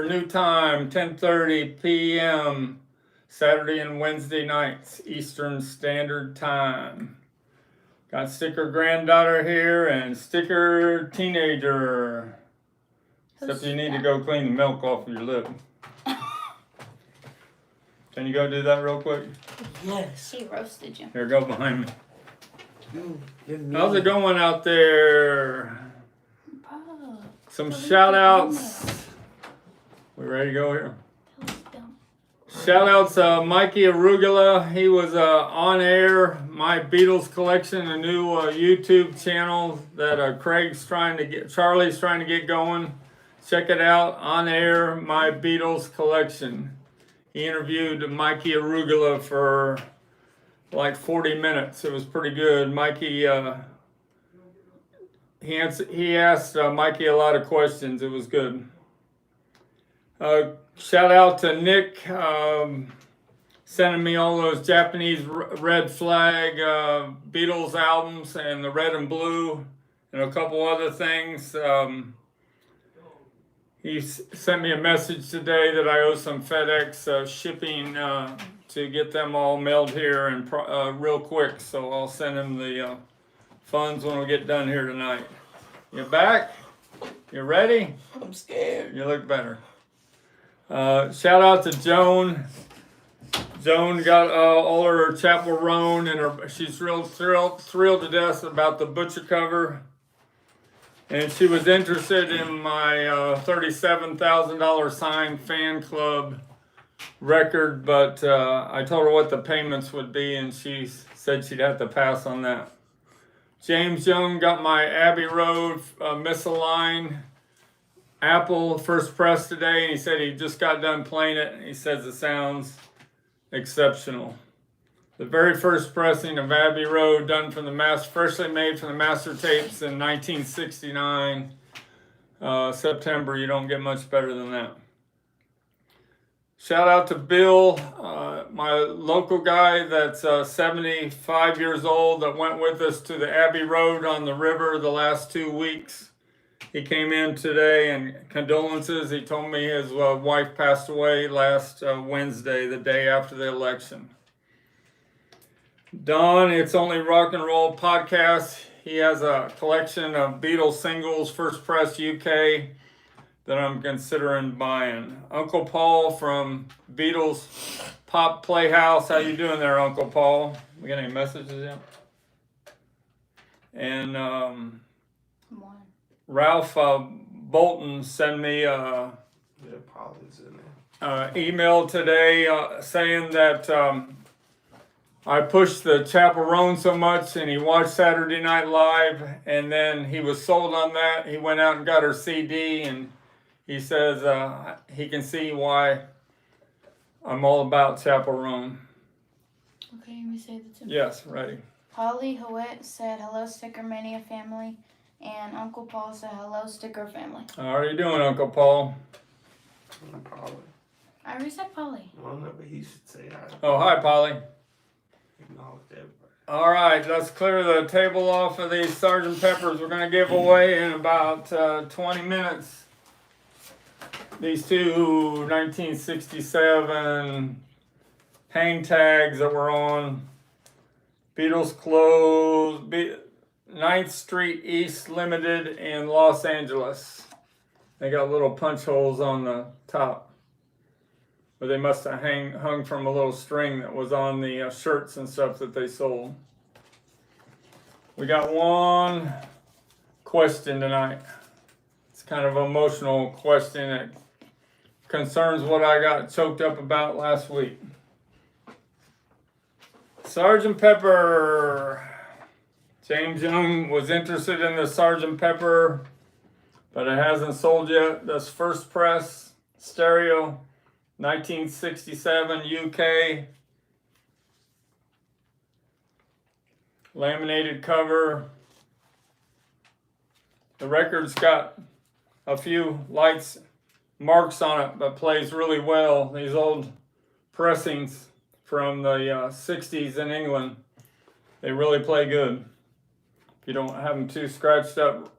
December, new time, 10:30 p.m., Saturday and Wednesday nights, Eastern Standard Time. Got sticker granddaughter here and sticker teenager. Except you need to go clean the milk off of your lip. Can you go do that real quick? Yes. He roasted you. Here, go behind me. How's it going out there? Some shout outs. We ready to go here? Shout outs, Mikey Arugula. He was on air. My Beatles collection, a new YouTube channel that Charlie's trying to get going. Check it out, on air, My Beatles collection. He interviewed Mikey Arugula for like 40 minutes. It was pretty good. Mikey, he asked Mikey a lot of questions. It was good. Shout out to Nick, sending me all those Japanese Red Flag Beatles albums and the Red and Blue and a couple other things. He sent me a message today that I owe some FedEx shipping to get them all mailed here and real quick. So I'll send him the funds when we get done here tonight. You back? You ready? I'm scared. You look better. Shout out to Joan. Joan got all her Chappell Roan, and she's real thrilled to death about the Butcher cover. And she was interested in my $37,000 signed fan club record, but I told her what the payments would be, and she said she'd have to pass on that. James Young got my Abbey Road misaligned Apple first press today, and he said he just got done playing it, and he says it sounds exceptional. The very first pressing of Abbey Road, done from freshly made from the master tapes in 1969, September. You don't get much better than that. Shout out to Bill, my local guy that's 75 years old that went with us to the Abbey Road on the river the last 2 weeks. He came in today and condolences. He told me his wife passed away last Wednesday, the day after the election. Don, It's Only Rock and Roll podcast. He has a collection of Beatles singles, first press UK, that I'm considering buying. Uncle Paul from Beatles Pop Playhouse. How you doing there, Uncle Paul? We got any messages yet? And Ralph Bolton sent me email today saying that I pushed the Chaperone so much, and he watched Saturday Night Live, and then he was sold on that. He went out and got her CD, and he says he can see why I'm all about Chaperone. Okay, let me say the two. Yes, ready. Holly Howitt said, hello, Stickermania family. And Uncle Paul said, hello, Sticker family. How are you doing, Uncle Paul? Polly. I already said Polly. Well, no, but he should say hi. Oh, hi, Polly. Acknowledge everybody. All right, let's clear the table off of these Sgt. Peppers. We're going to give away in about 20 minutes these two 1967 hang tags that were on Beatles clothes, 9th Street East Limited in Los Angeles. They got little punch holes on the top. But they must have hung from a little string that was on the shirts and stuff that they sold. We got one question tonight. It's kind of an emotional question that concerns what I got choked up about last week. Sgt. Pepper. James Young was interested in the Sgt. Pepper, but it hasn't sold yet. This first press stereo. 1967 UK, laminated cover. The record's got a few lights marks on it, but plays really well. These old pressings from the 60s in England, they really play good. If you don't have them too scratched up,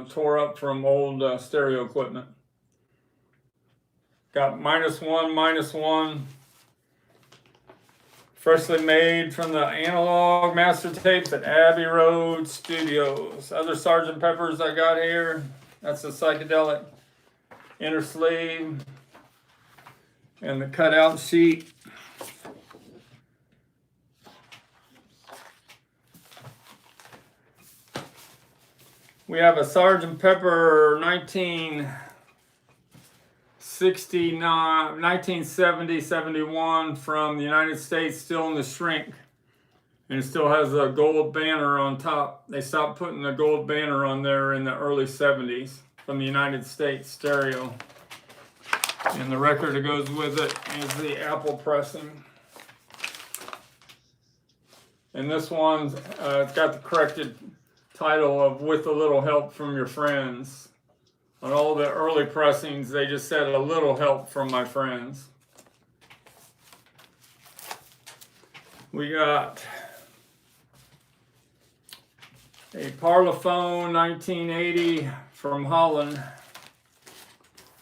tore up from old stereo equipment. Got -1. Freshly made from the analog master tapes at Abbey Road Studios. Other Sgt. Peppers I got here. That's a psychedelic inner sleeve. And the cutout sheet. We have a Sgt. Pepper 1970-71 from the United States, still in the shrink. And it still has a gold banner on top. They stopped putting the gold banner on there in the early 70s from the United States stereo. And the record that goes with it is the Apple pressing. And this one's it's got the corrected title of With a Little Help from Your Friends. On all the early pressings, they just said a little help from my friends. We got a Parlophone 1980 from Holland.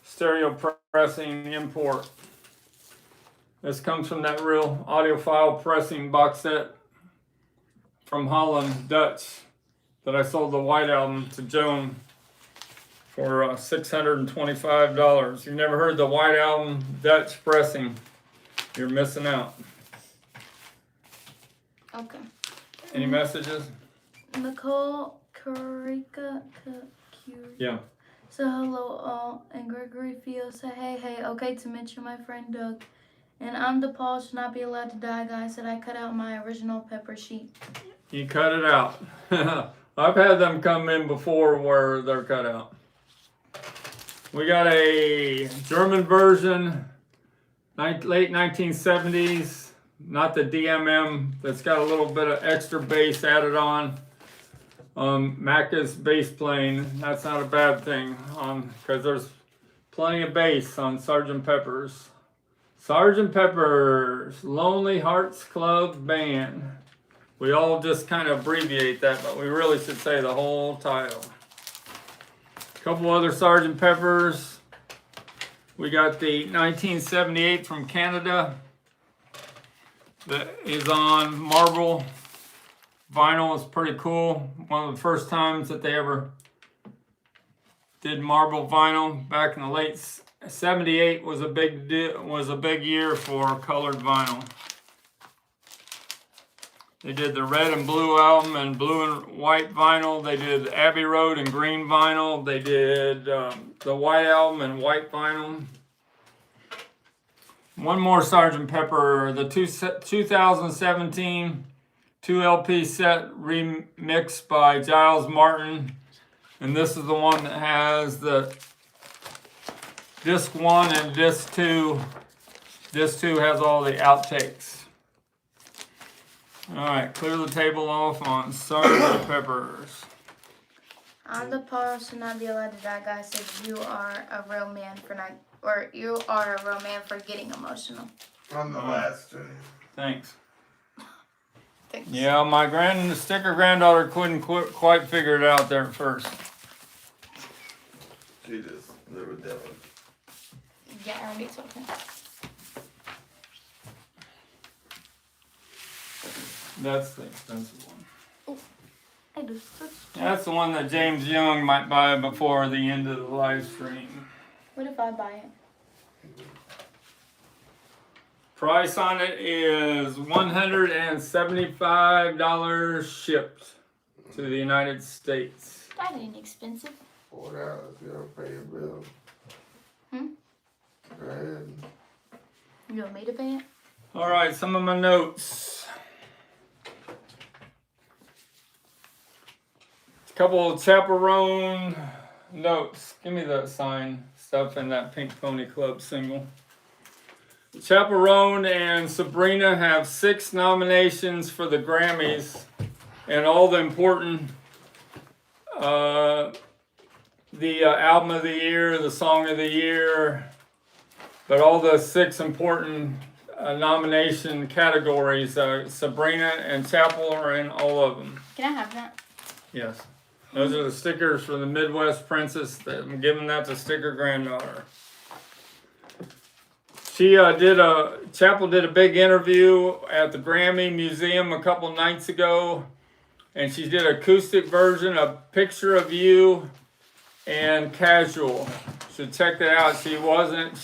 Stereo pressing import. This comes from that real audiophile pressing box set from Holland, Dutch, that I sold the white album to Joan for $625. You've never heard the white album Dutch pressing, you're missing out. Okay. Any messages? Nicole Karika Yeah. So hello all, and Gregory Field said hey, okay to mention my friend Doug. And I'm DePaul, should not be allowed to die, guys, said I cut out my original pepper sheet. You cut it out. I've had them come in before where they're cut out. We got a German version, late 1970s, not the DMM, that's got a little bit of extra bass added on. Macca's bass playing, that's not a bad thing, because there's plenty of bass on Sgt. Pepper's. Sgt. Pepper's Lonely Hearts Club Band. We all just kind of abbreviate that, but we really should say the whole title. A couple other Sgt. Peppers. We got the 1978 from Canada that is on marble vinyl. Is pretty cool. One of the first times that they ever did marble vinyl back in the late 78 was a big year for colored vinyl. They did the red and blue album and blue and white vinyl. They did Abbey Road and green vinyl. They did the white album and white vinyl. One more Sgt. Pepper, the 2017 2 LP set remixed by Giles Martin. And this is the one that has the disc 1 and disc 2. Disc 2 has all the outtakes. All right, clear the table off on Sgt. Peppers. On the Paul should not be allowed to die, guys, said you are a real man for not, or you are a real man for getting emotional. On the last stream. Thanks. Thanks. Yeah, my sticker granddaughter couldn't quite figure it out there at first. She just never did it. Yeah, I already told him. That's the expensive one. I do. That's the one that James Young might buy before the end of the live stream. What if I buy it? Price on it is $175 shipped to the United States. That ain't expensive. $4, you don't pay your bill. Hmm? Go ahead. You want me to pay it? All right, some of my notes. A couple of chaperone notes. Give me the sign stuff in that Pink Pony Club single. Chaperone and Sabrina have 6 nominations for the Grammys, and all the important the album of the year, the song of the year, but all the 6 important nomination categories. Sabrina and Chappell are in all of them. Can I have that? Yes. Those are the stickers for the Midwest Princess. I'm giving that to Sticker Granddaughter. Chappell did a big interview at the Grammy Museum a couple nights ago, and she did an acoustic version of Picture of You and Casual. Should check that out. She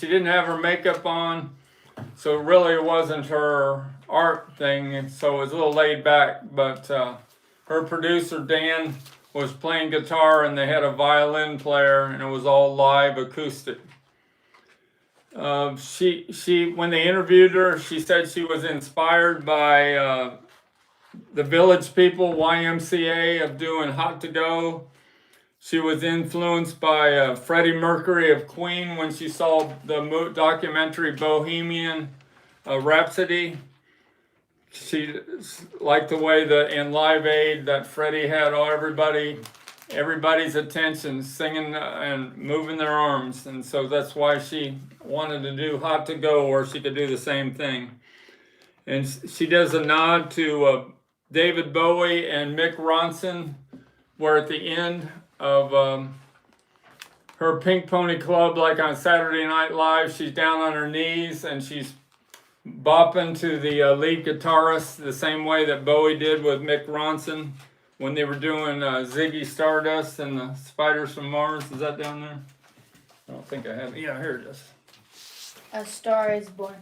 didn't have her makeup on, so really it wasn't her art thing, and so it was a little laid back, but her producer Dan was playing guitar and they had a violin player and it was all live acoustic. When they interviewed her, she said she was inspired by the Village People YMCA of doing Hot to Go. She was influenced by Freddie Mercury of Queen when she saw the documentary Bohemian Rhapsody. She liked the way that in Live Aid that Freddie had everybody's attention, singing and moving their arms, and so that's why she wanted to do Hot to Go, where she could do the same thing. And she does a nod to David Bowie and Mick Ronson, where at the end of her Pink Pony Club, like on Saturday Night Live, she's down on her knees and she's bopping to the lead guitarist the same way that Bowie did with Mick Ronson when they were doing Ziggy Stardust and the Spiders from Mars. Is that down there? I don't think I have it. Yeah, here it is. A Star is Born.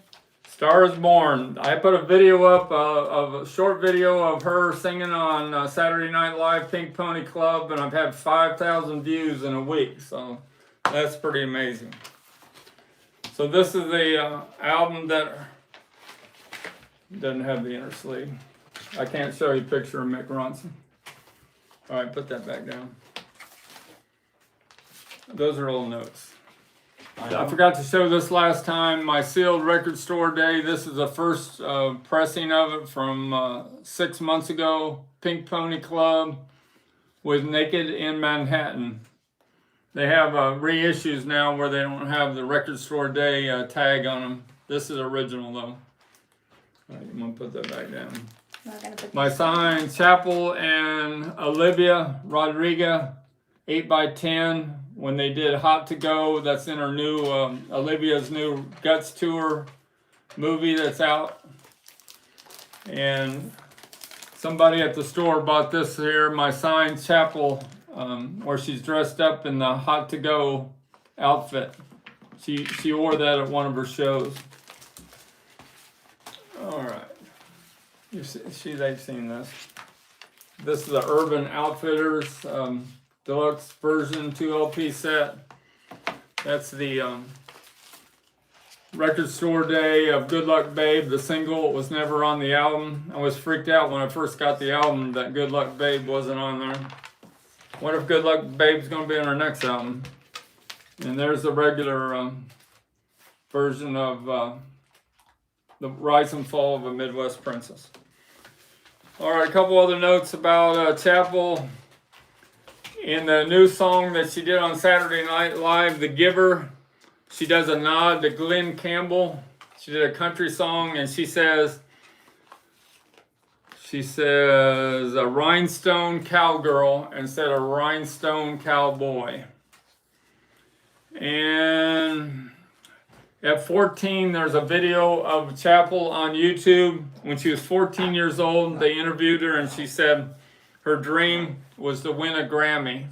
Star is Born. I put a video up of a short video of her singing on Saturday Night Live Pink Pony Club, and I've had 5,000 views in a week, so that's pretty amazing. So this is the album that doesn't have the inner sleeve. I can't show you a picture of Mick Ronson. All right, put that back down. Those are old notes. I forgot to show this last time, my sealed record store day. This is the first pressing of it from 6 months ago. Pink Pony Club with Naked in Manhattan. They have reissues now where they don't have the record store day tag on them. This is original though. All right, I'm gonna put that back down. My sign, Chappell and Olivia Rodrigo, 8x10. When they did Hot to Go, that's in her new, Olivia's new Guts Tour movie that's out. And somebody at the store bought this here, my sign, Chappell, where she's dressed up in the Hot to Go outfit. She wore that at one of her shows. All right. They've seen this. This is the Urban Outfitters deluxe version 2 LP set. That's the record store day of Good Luck Babe, the single. It was never on the album. I was freaked out when I first got the album that Good Luck Babe wasn't on there. What if Good Luck Babe's gonna be on our next album? And there's the regular version of the Rise and Fall of a Midwest Princess. All right, a couple other notes about Chappell. In the new song that she did on Saturday Night Live, The Giver, she does a nod to Glenn Campbell. She did a country song, and she says, a rhinestone cowgirl instead of rhinestone cowboy. And at 14, there's a video of Chappell on YouTube. When she was 14 years old, they interviewed her, and she said her dream was to win a Grammy.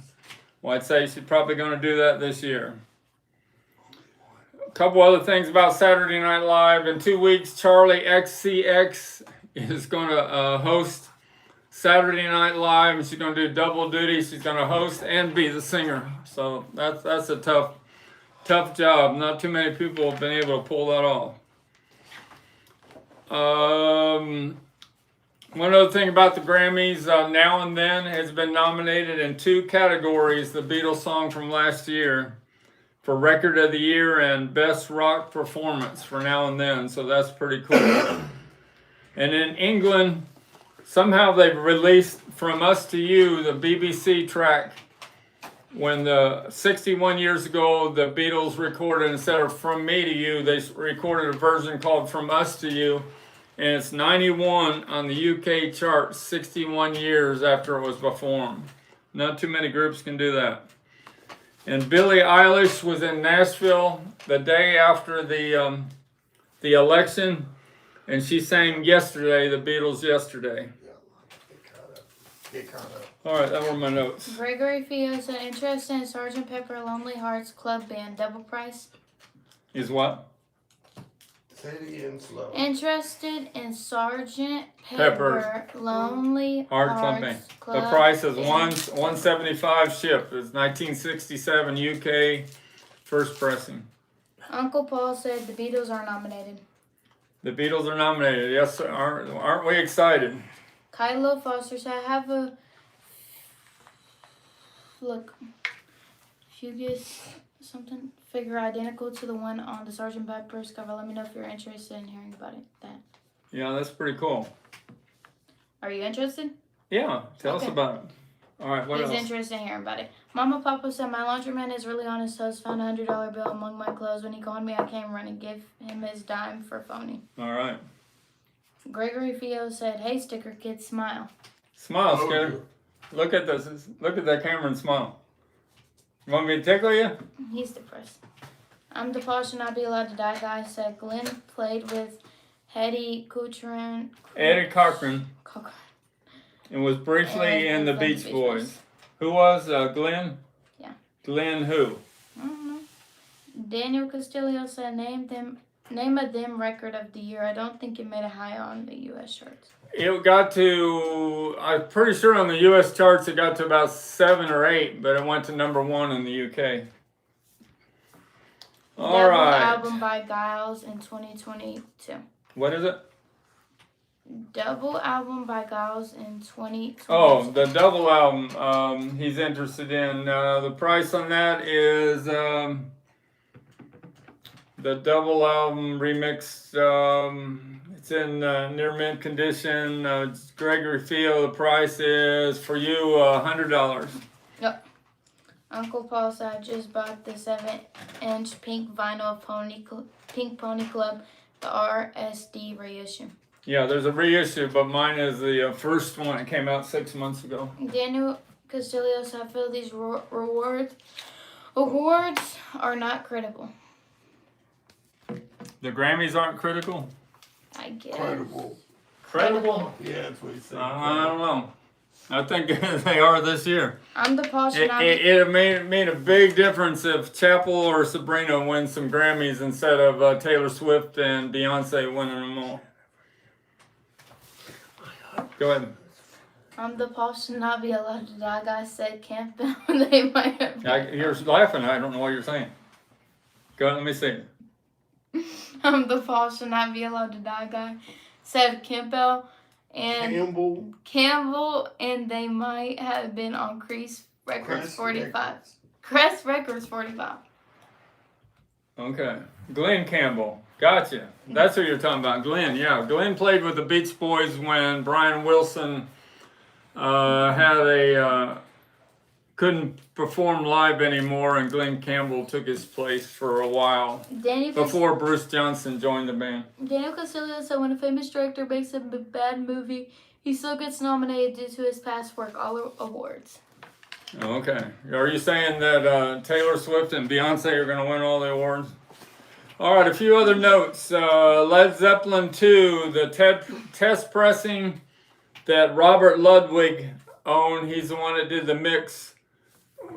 Well, I'd say she's probably going to do that this year. A couple other things about Saturday Night Live. In 2 weeks, Charlie XCX is going to host Saturday Night Live, and she's going to do double duty. She's going to host and be the singer. So that's a tough job. Not too many people have been able to pull that off. One other thing about the Grammys, Now and Then has been nominated in 2 categories, the Beatles song from last year, for Record of the Year and Best Rock Performance for Now and Then, so that's pretty cool. And in England, somehow they've released From Us to You, the BBC track. When 61 years ago, the Beatles recorded, instead of From Me to You, they recorded a version called From Us to You. And it's 91 on the UK chart 61 years after it was performed. Not too many groups can do that. And Billie Eilish was in Nashville the day after the the election, and she sang yesterday, the Beatles yesterday. Yeah. Get caught up. Get caught up. All right, that were my notes. Gregory Fiosa interested in Sgt. Pepper Lonely Hearts Club Band. Double price. Is what? Say it again slow. Interested in Sgt. Pepper's Pepper Lonely Hard Club Band. The price is $175 shipped. It's 1967 UK first pressing. Uncle Paul said the Beatles are nominated. The Beatles are nominated. Yes, sir. Aren't we excited? Kylo Foster said, I have a look. If you get something figure identical to the one on the Sgt. Pepper's cover, let me know if you're interested in hearing about it. Yeah, that's pretty cool. Are you interested? Yeah, tell us Okay. about it. All right, what He's else? interested in hearing about it. Mama Papa said, my laundryman is really on his toes. Found a $100 bill among my clothes. When he called me, I came running, give him his dime for phoning. All right. Gregory Fio said, hey, sticker kid, smile. Smile, Oh, Skidder. Look at this. Look at that camera and smile. You want me to tickle you? He's depressed. I'm the Paul should not be allowed to die guy said Glenn played with Eddie Cochran. Eddie Cochran. And was briefly in the Beach Boys. Who was Glenn? Yeah. Glenn who? I don't know. Daniel Castillo said name a them record of the year. I don't think it made a high on the U.S. charts. It got to, I'm pretty sure on the U.S. charts it got to about 7 or 8, but it went to #1 in the U.K. All Double right. album by Giles in 2022. What is it? Double album by Giles in 2022. Oh, the double album he's interested in. The price on that is the double album remix. It's in near mint condition. It's Gregory Fio. The price is for you $100. Yep. Uncle Paul said I just bought the 7-inch pink vinyl of Pink Pony Club, the RSD reissue. Yeah, there's a reissue, but mine is the first one. It came out 6 months ago. Daniel Castillo said I feel these awards are not critical. The Grammys aren't critical? I guess. Credible. Credible? Yeah, that's what he said. I don't know. I think they are this year. I'm the Paul should It not be. it made a big difference if Chappell or Sabrina win some Grammys instead of Taylor Swift and Beyonce winning them all. Go ahead. I'm the Paul should not be allowed to die guy said Campbell. They might have. You're laughing. I don't know what you're saying. Go ahead. Let me see. I'm the Paul should not be allowed to die guy said Campbell and Campbell, and they might have been on Crest Records 45. Crest Records 45. Okay. Glenn Campbell. Gotcha. That's who you're talking about. Glenn, yeah. Glenn played with the Beach Boys when Brian Wilson couldn't perform live anymore, and Glenn Campbell took his place for a while before Bruce Johnson joined the band. Daniel Castillo said when a famous director makes a bad movie, he still gets nominated due to his past work, all awards. Okay. Are you saying that Taylor Swift and Beyonce are going to win all the awards? All right, a few other notes. Led Zeppelin 2, the test pressing that Robert Ludwig owned. He's the one that did the mix.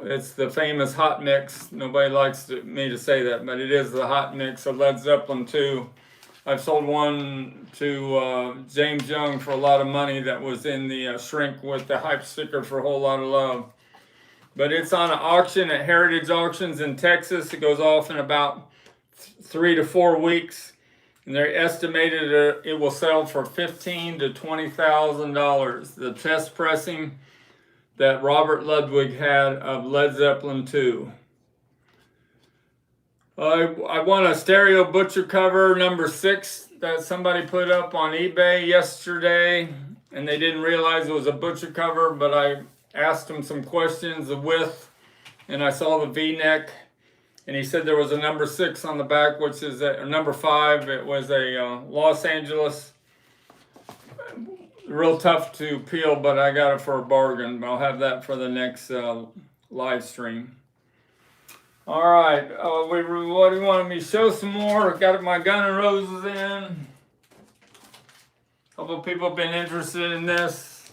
It's the famous hot mix. Nobody likes me to say that, but it is the hot mix of Led Zeppelin 2. I've sold one to James Young for a lot of money that was in the shrink with the hype sticker for a whole lot of love. But it's on an auction at Heritage Auctions in Texas. It goes off in about 3 to 4 weeks. And they're estimated it will sell for $15,000 to $20,000. The test pressing that Robert Ludwig had of Led Zeppelin 2. I won a stereo butcher cover number 6 that somebody put up on eBay yesterday, and they didn't realize it was a butcher cover, but I asked him some questions, the width, and I saw the V-neck, and he said there was a number 6 on the back, which is a number 5. It was a Los Angeles. Real tough to peel, but I got it for a bargain. I'll have that for the next live stream. All right. What do you want me to show some more? Got my Gun N' Roses in. A couple people have been interested in this.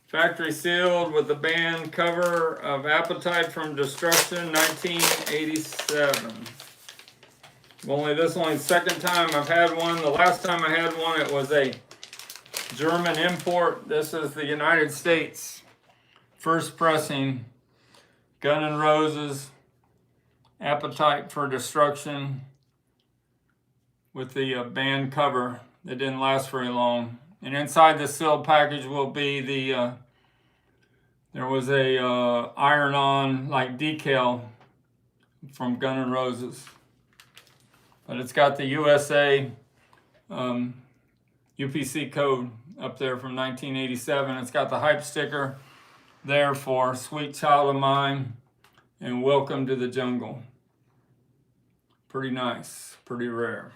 Factory sealed with the band cover of Appetite from Destruction, 1987. Only the second time I've had one. The last time I had one, it was a German import. This is the United States first pressing. Gun N' Roses, Appetite for Destruction, with the band cover that didn't last very long. And inside the sealed package will be the there was a iron-on like decal from Gun N' Roses, but it's got the USA UPC code up there from 1987. It's got the hype sticker there for Sweet Child of Mine and Welcome to the Jungle. Pretty nice, pretty rare.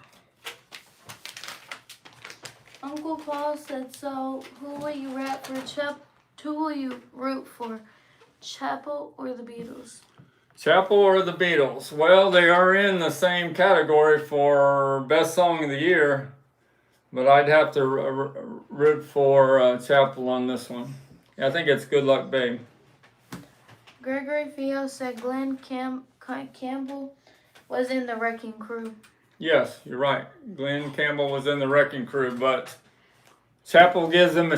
Uncle Paul said, so who will you root for, Chappell or the Beatles? Chappell or the Beatles? Well, they are in the same category for Best Song of the Year, but I'd have to root for Chappell on this one. Yeah, I think it's Good Luck, Babe. Gregory Fio said Glenn Campbell was in the Wrecking Crew. Yes, you're right. Glenn Campbell was in the Wrecking Crew, but Chappell gives him a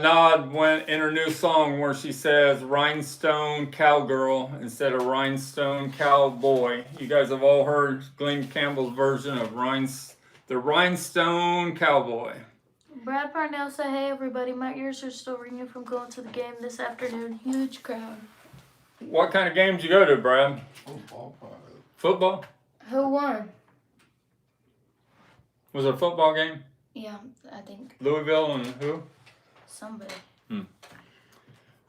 nod in her new song where she says Rhinestone Cowgirl instead of Rhinestone Cowboy. You guys have all heard Glenn Campbell's version of the Rhinestone Cowboy. Brad Parnell said, hey everybody, my ears are still ringing from going to the game this afternoon. Huge crowd. What kind of game did you go to, Brad? Football, probably. Football? Who won? Was it a football game? Yeah, I think. Louisville and who? Somebody.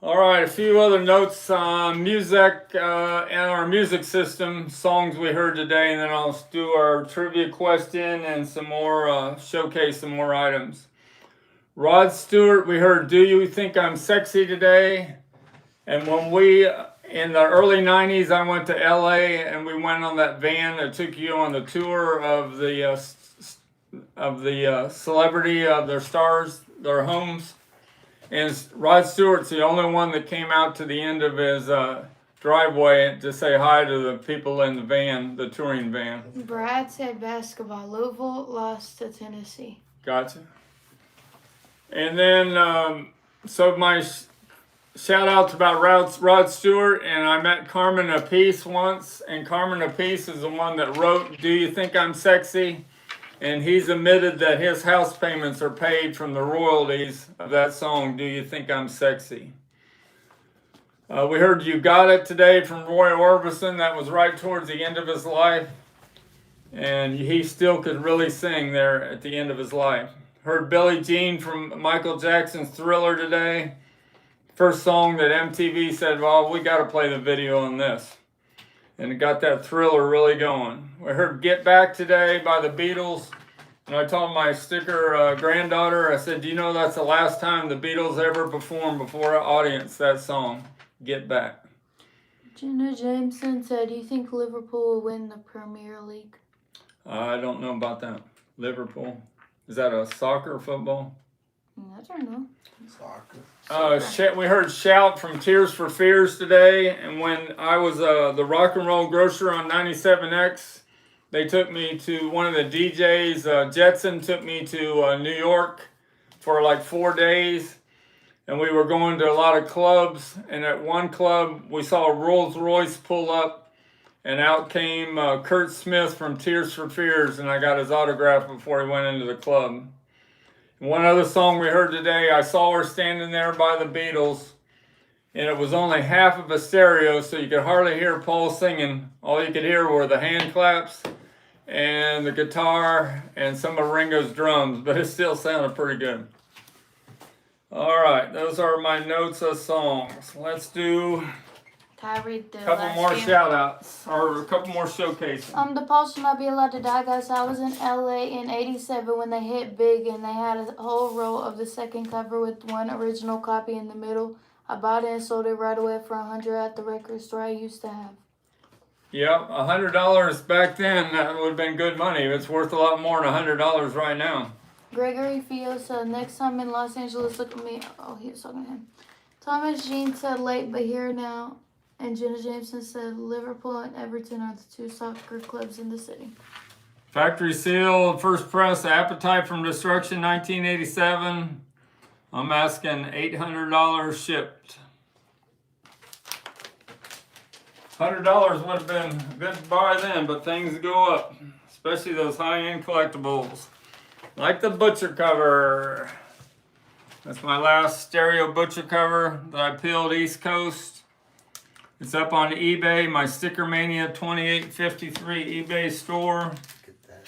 All right, a few other notes on music and our music system, songs we heard today, and then I'll do our trivia question and some more, showcase some more items. Rod Stewart, we heard Do You Think I'm Sexy today? And when in the early 90s, I went to LA and we went on that van that took you on the tour of the celebrity of their stars, their homes. And Rod Stewart's the only one that came out to the end of his driveway to say hi to the people in the van, the touring van. Brad said basketball. Louisville lost to Tennessee. Gotcha. And then, so my shout outs about Rod Stewart, and I met Carmen Apice once, and Carmen Apice is the one that wrote Do You Think I'm Sexy? And he's admitted that his house payments are paid from the royalties of that song, Do You Think I'm Sexy? We heard You Got It today from Roy Orbison. That was right towards the end of his life. And he still could really sing there at the end of his life. Heard Billie Jean from Michael Jackson's Thriller today. First song that MTV said, well, we got to play the video on this. And it got that Thriller really going. We heard Get Back today by the Beatles. And I told my sticker granddaughter, I said, do you know that's the last time the Beatles ever performed before an audience, that song, Get Back. Jenna Jameson said, do you think Liverpool will win the Premier League? I don't know about that. Liverpool. Is that a soccer or football? I don't know. Soccer. We heard Shout from Tears for Fears today, and when I was the rock and roll grocer on 97X, they took me to one of the DJs, Jetson took me to New York for like 4 days, and we were going to a lot of clubs, and at one club we saw a Rolls Royce pull up, and out came Kurt Smith from Tears for Fears, and I got his autograph before he went into the club. One other song we heard today, I Saw Her Standing There by the Beatles, and it was only half of a stereo, so you could hardly hear Paul singing. All you could hear were the hand claps and the guitar and some of Ringo's drums, but it still sounded pretty good. All right, those are my notes of songs. Let's do a couple more shout outs, or a couple more showcases. The Paul Should Not Be Allowed to Die guys. I was in LA in '87 when they hit big, and they had a whole roll of the second cover with one original copy in the middle. I bought it and sold it right away for $100 at the record store I used to have. Yep, $100 back then, that would have been good money. It's worth a lot more than $100 right now. Gregory Fio said, next time in Los Angeles, look at me. Oh, he was talking to him. Thomas Jean said, late but here now. And Jenna Jameson said, Liverpool and Everton are the two soccer clubs in the city. Factory Seal, first press, Appetite from Destruction, 1987. I'm asking $800 shipped. $100 would have been good to buy then, but things go up, especially those high-end collectibles. Like the butcher cover. That's my last stereo butcher cover that I peeled East Coast. It's up on eBay, my STICKERMANIA 2853 eBay store. Get that.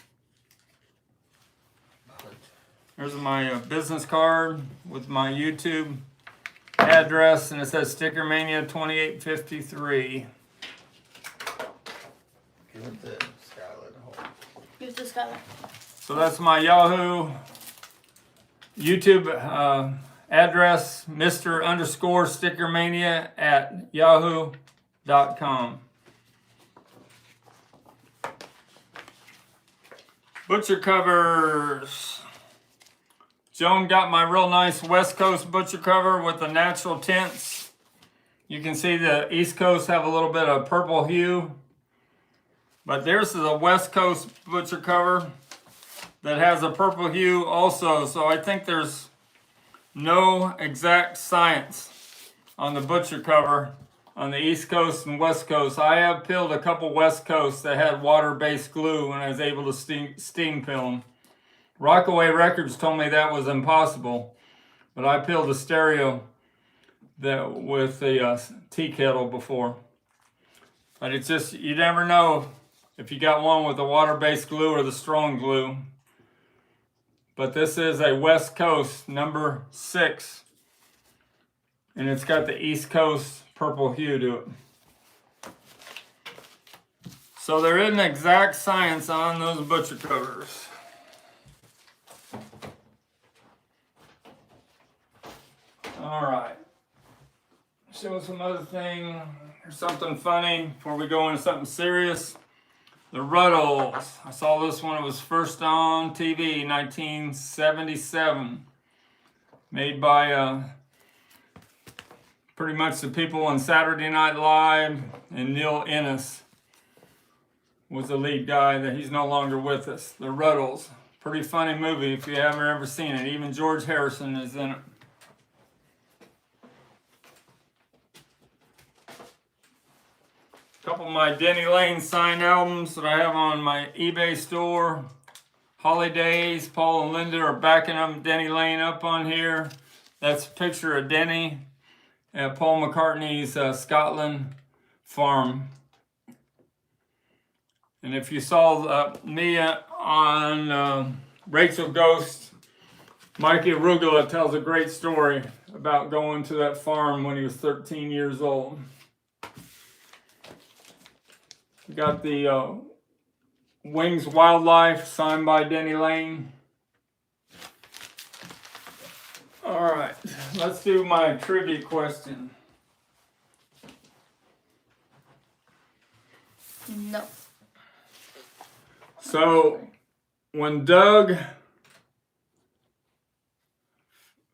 There's my business card with my YouTube address, and it says STICKERMANIA 2853. Give it to Scarlett. Give it to Skylar. So that's my Yahoo YouTube address, Mr_StickerMania@yahoo.com. Butcher covers. Joan got my real nice West Coast butcher cover with the natural tints. You can see the East Coast have a little bit of purple hue. But there's the West Coast butcher cover that has a purple hue also. So I think there's no exact science on the butcher cover on the East Coast and West Coast. I have peeled a couple West Coasts that had water-based glue and I was able to steam peel them. Rockaway Records told me that was impossible, but I peeled a stereo that with the tea kettle before. But it's just, you never know if you got one with the water-based glue or the strong glue. But this is a West Coast number 6. And it's got the East Coast purple hue to it. So there isn't exact science on those butcher covers. All right. Show some other thing or something funny before we go into something serious. The Ruddles. I saw this when it was first on TV, 1977. Made by pretty much the people on Saturday Night Live, and Neil Innes was the lead guy. That he's no longer with us. The Ruddles. Pretty funny movie if you haven't ever seen it. Even George Harrison is in it. A couple of my Denny Lane signed albums that I have on my eBay store. Holidays, Paul and Linda are backing up Denny Lane up on here. That's a picture of Denny at Paul McCartney's Scotland farm. And if you saw me on Rachel Ghost, Mikey Arugula tells a great story about going to that farm when he was 13 years old. We got the Wings Wildlife signed by Denny Lane. All right, let's do my trivia question. No. So, when Doug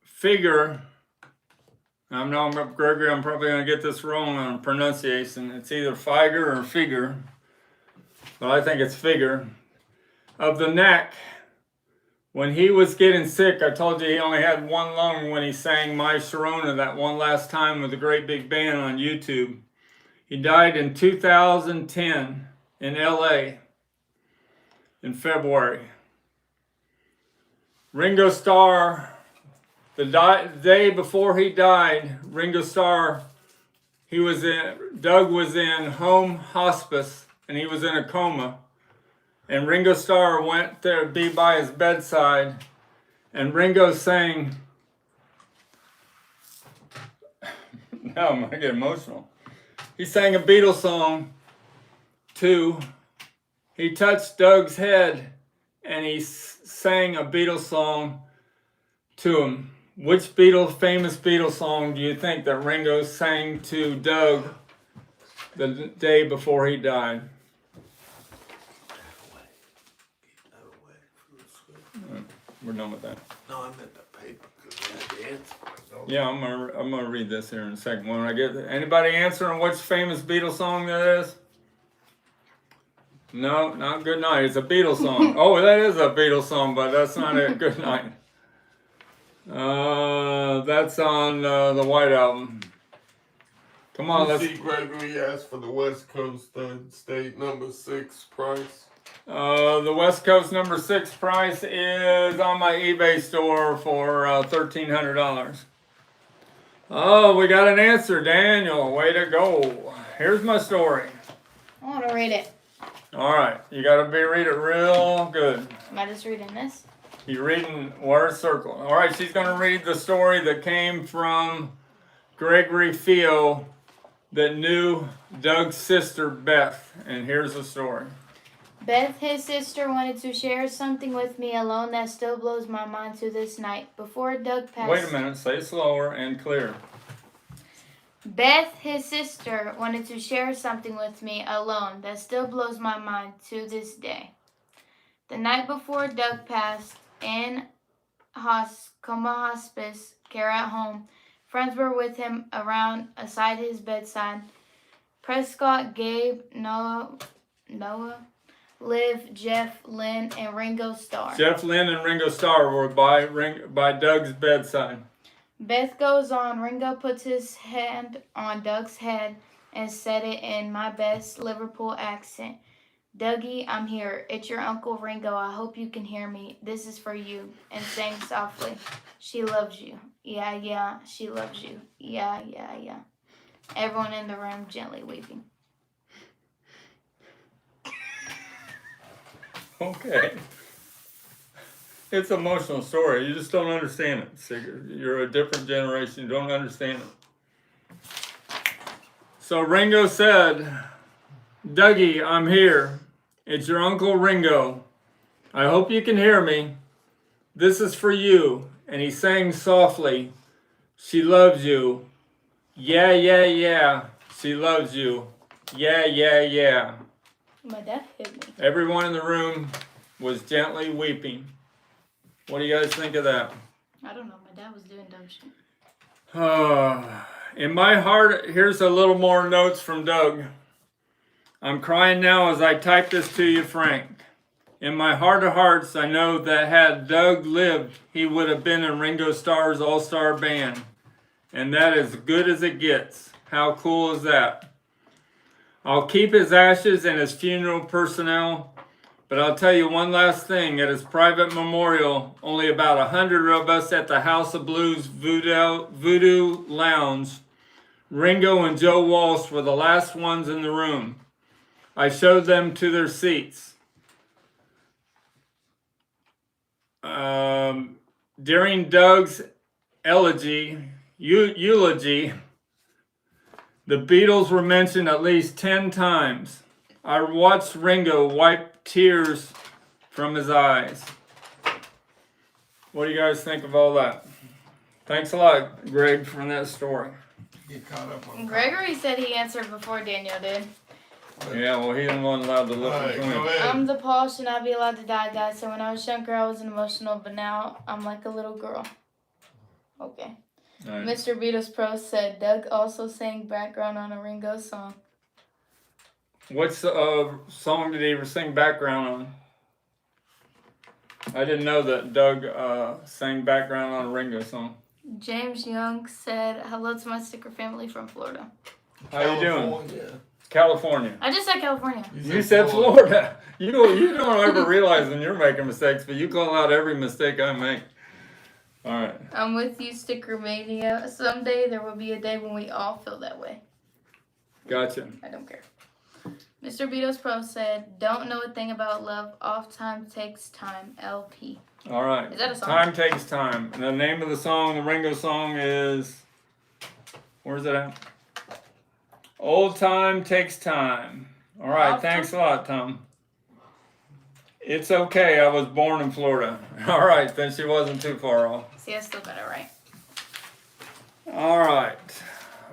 Figure, I know Gregory, I'm probably going to get this wrong on pronunciation. It's either Figure or Figure, but I think it's Figure. Of the Neck, when he was getting sick, I told you he only had one lung when he sang My Sharona that one last time with a great big band on YouTube. He died in 2010 in LA in February. Ringo Starr, the day before he died, Ringo Starr, Doug was in home hospice and he was in a coma. And Ringo Starr went there to be by his bedside, and Ringo sang, now I'm gonna get emotional. He sang a Beatles song he touched Doug's head and he sang a Beatles song to him. Which famous Beatles song do you think that Ringo sang to Doug the day before he died. We're done with that. No, I meant the paper because I had the answer. Yeah, I'm gonna read this here in a second. When I get anybody answering which famous Beatles song that is? No, not Good Night. It's a Beatles song. Oh, that is a Beatles song, but that's not it. Good Night. That's on the White Album. Come on, let's. Gregory asked for the West Coast state number 6 price. The West Coast number 6 price is on my eBay store for $1,300. Oh, we got an answer, Daniel. Way to go. Here's my story. I want to read it. All right, you got to read it real good. Am I just reading this? You're reading word circle. All right, she's going to read the story that came from Gregory Fio that knew Doug's sister Beth. And here's the story. Beth, his sister, wanted to share something with me alone that still blows my mind to this night. Before Doug passed... Wait a minute, say it slower and clear. Beth, his sister, wanted to share something with me alone that still blows my mind to this day. The night before Doug passed, in coma hospice care at home, friends were with him around aside his bedside. Prescott, Gabe, Noah, Liv, Jeff, Lynn, and Ringo Starr. Jeff, Lynn, and Ringo Starr were by Doug's bedside. Beth goes on. Ringo puts his hand on Doug's head and said it in my best Liverpool accent. Dougie, I'm here. It's your Uncle Ringo. I hope you can hear me. This is for you. And sang softly. She loves you. Yeah, yeah, she loves you. Yeah, yeah, yeah. Everyone in the room gently weeping. Okay. It's an emotional story. You just don't understand it. So you're a different generation. You don't understand it. So Ringo said, Dougie, I'm here. It's your Uncle Ringo. I hope you can hear me. This is for you. And he sang softly, she loves you. Yeah, yeah, yeah. She loves you. Yeah, yeah, yeah. My dad hit me. Everyone in the room was gently weeping. What do you guys think of that? I don't know. My dad was doing dumb shit. In my heart, here's a little more notes from Doug. I'm crying now as I type this to you, Frank. In my heart of hearts, I know that had Doug lived, he would have been in Ringo Starr's all-star band. And that is good as it gets. How cool is that? I'll keep his ashes and his funeral personnel, but I'll tell you one last thing. At his private memorial, only about 100 of us at the House of Blues Voodoo Lounge, Ringo and Joe Walsh were the last ones in the room. I showed them to their seats. During Doug's eulogy, the Beatles were mentioned at least 10 times. I watched Ringo wipe tears from his eyes. What do you guys think of all that? Thanks a lot, Greg, for that story. Get caught up on Gregory said he answered before Daniel did. Yeah, well, he wasn't allowed to look All right, between. go ahead. I'm the Paul should not be allowed to die guy. So when I was younger, I wasn't emotional, but now I'm like a little girl. Okay. All right. Mr. Beatles Pro said Doug also sang background on a Ringo song. What song did he sing background on? I didn't know that Doug sang background on a Ringo song. James Young said hello to my sticker family from Florida. How you doing? California. California. I just said California. You said Florida. You don't ever realize when you're making mistakes, but you call out every mistake I make. All right. I'm with you, STICKERMANIA. Someday there will be a day when we all feel that way. Gotcha. I don't care. Mr. Beatles Pro said, don't know a thing about love. Off time takes time. LP. All right. Is that a song? Time takes time. And the name of the song, the Ringo song is, where's it at? Old Time Takes Time. All right. Off Thanks a lot, Tom. It's okay. I was born in Florida. All right. Then she wasn't too far off. See, I still got it right. All right.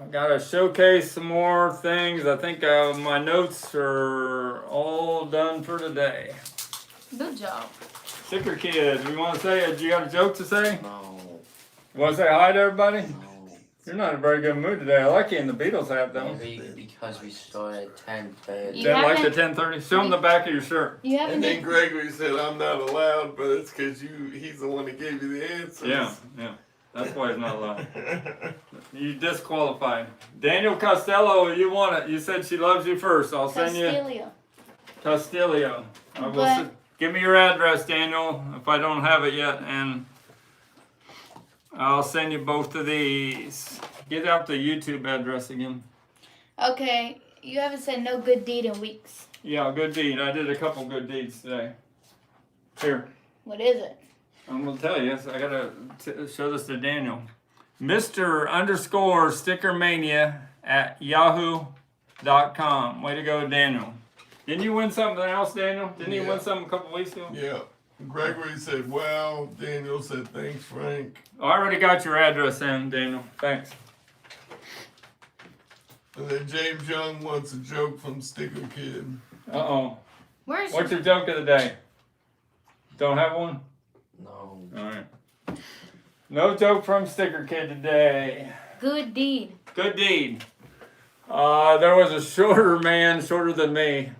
I gotta showcase some more things. I think my notes are all done for today. Good job. Sticker Kid, you want to say? You got a joke to say? No. Want to say hi to everybody? No. You're not in a very good mood today. I like you in the Beatles hat though. Maybe because we started at 10:30. You Didn't like the haven't- 10:30. Show them the back of your shirt. You haven't And then did, Gregory said, I'm not allowed, but it's because he's the one that gave you the answers. Yeah. That's why he's not allowed. You disqualified. Daniel Costello, you want it. You said she loves you first. I'll send you Castillo. Castillo. I will But- give me your address, Daniel, if I don't have it yet, and I'll send you both of these. Get out the YouTube address again. Okay, you haven't said no good deed in weeks. Yeah, good deed. I did a couple good deeds today. Here. What is it? I'm gonna tell you. I gotta show this to Daniel. Mr. _STICKERMANIA at yahoo.com. Way to go, Daniel. Didn't you win something else, Daniel? Didn't you win something a couple weeks ago? Yeah. Gregory said, well, Daniel said, thanks, Frank. Oh, I already got your address in, Daniel. Thanks. And then James Young wants a joke from Sticker Kid. Uh-oh. Where's What's your joke of the day? Don't have one? No. All right. No joke from Sticker Kid today. good deed? Good deed. There was a shorter man, shorter than me,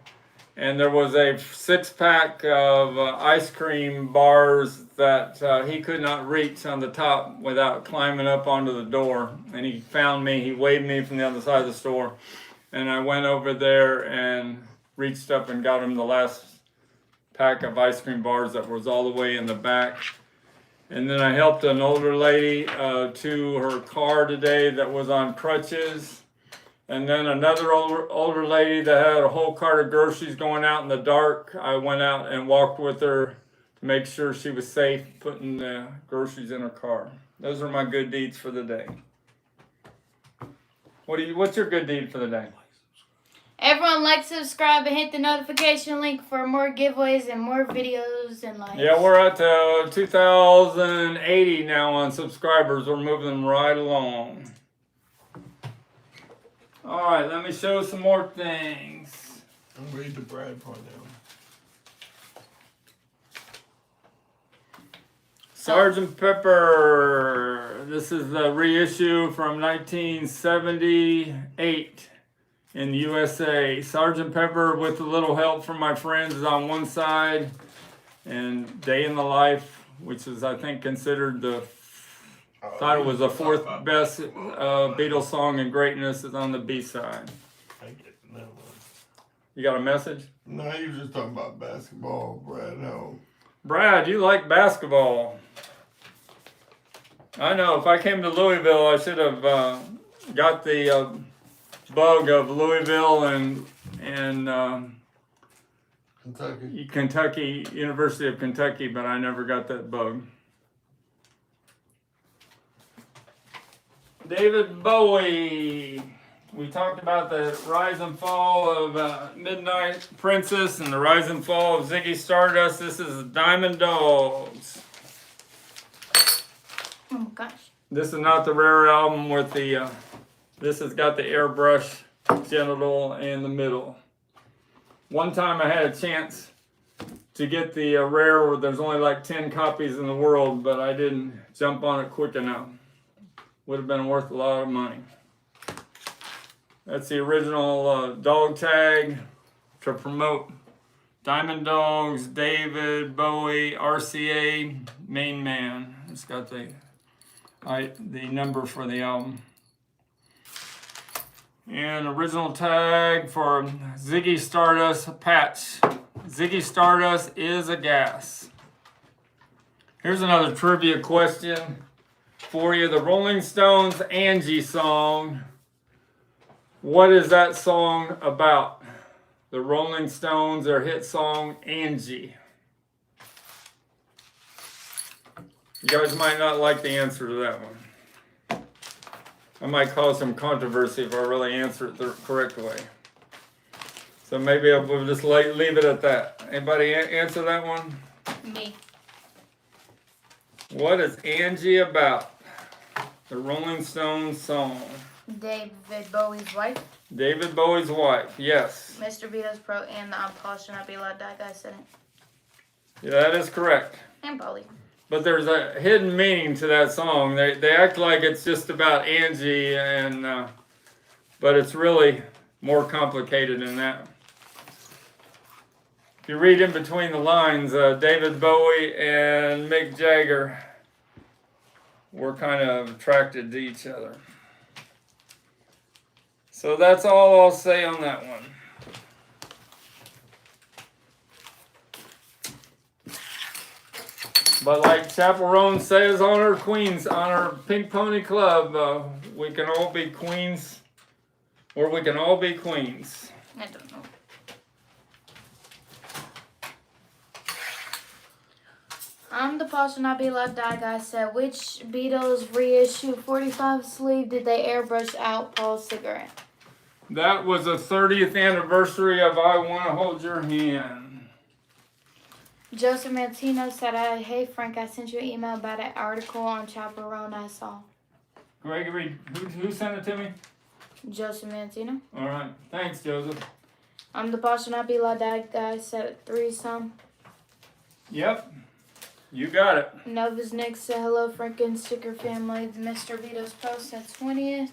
and there was a 6-pack of ice cream bars that he could not reach on the top without climbing up onto the door. And he found me. He waved me from the other side of the store, and I went over there and reached up and got him the last pack of ice cream bars that was all the way in the back. And then I helped an older lady to her car today that was on crutches. And then another older lady that had a whole cart of groceries going out in the dark. I went out and walked with her to make sure she was safe, putting the groceries in her car. Those are my good deeds for the day. What's your good deed for the day? Everyone like, subscribe, and hit the notification link for more giveaways and more videos and likes. Yeah, we're at 2,080 now on subscribers. We're moving right along. All right, let me show some more things. I'm read the Brad part now. Sergeant Pepper. This is the reissue from 1978 in the USA. Sergeant Pepper, with a little help from my friends, is on one side, and Day in the Life, which is, I think, considered thought it was the 4th best Beatles song in greatness, is on the B side. I get that one. You got a message? No, you were just talking about basketball, Brad. No. Brad, you like basketball. I know, if I came to Louisville, I should have got the bug of Louisville and Kentucky. University of Kentucky, but I never got that bug. David Bowie. We talked about the rise and fall of Midnight Princess and the rise and fall of Ziggy Stardust. This is Diamond Dogs. Oh gosh. This is not the rare album with the, this has got the airbrush genital in the middle. One time I had a chance to get the rare where there's only like 10 copies in the world, but I didn't jump on it quick enough. Would have been worth a lot of money. That's the original dog tag to promote Diamond Dogs, David Bowie, RCA, Main Man. It's got the number for the album. And original tag for Ziggy Stardust patch. Ziggy Stardust is a gas. Here's another trivia question for you. The Rolling Stones Angie song. What is that song about? The Rolling Stones, their hit song, Angie. You guys might not like the answer to that one. I might cause some controversy if I really answer it the correct way. So maybe we'll just leave it at that. Anybody answer that one? Me. What is Angie about? The Rolling Stones song. David Bowie's wife. David Bowie's wife, yes. Mr. Vito's Pro and the I'm Paul Should Not Be Allowed to Die guy said it. Yeah, that is correct. And Polly. But there's a hidden meaning to that song. They act like it's just about Angie, and but it's really more complicated than that. If you read in between the lines, David Bowie and Mick Jagger were kind of attracted to each other. So that's all I'll say on that one. But like Chappell Roan says on our Pink Pony Club, we can all be queens, or we can all be queens. I don't know. I'm the Paul Should Not Be Allowed to Die guy said, which Beatles reissue 45 sleeve did they airbrush out Paul's cigarette? That was the 30th anniversary of I Want to Hold Your Hand. Joseph Mantino said, hey Frank, I sent you an email about an article on Chappell Roan I saw. Gregory, who sent it to me? Joseph Mantino. All right, thanks, Joseph. I'm the Paul Should Not Be Allowed to Die guy said, threesome. Yep, you got it. Nova's Nick said, hello Frank and Sticker family. Mr. Vito's post said 20th.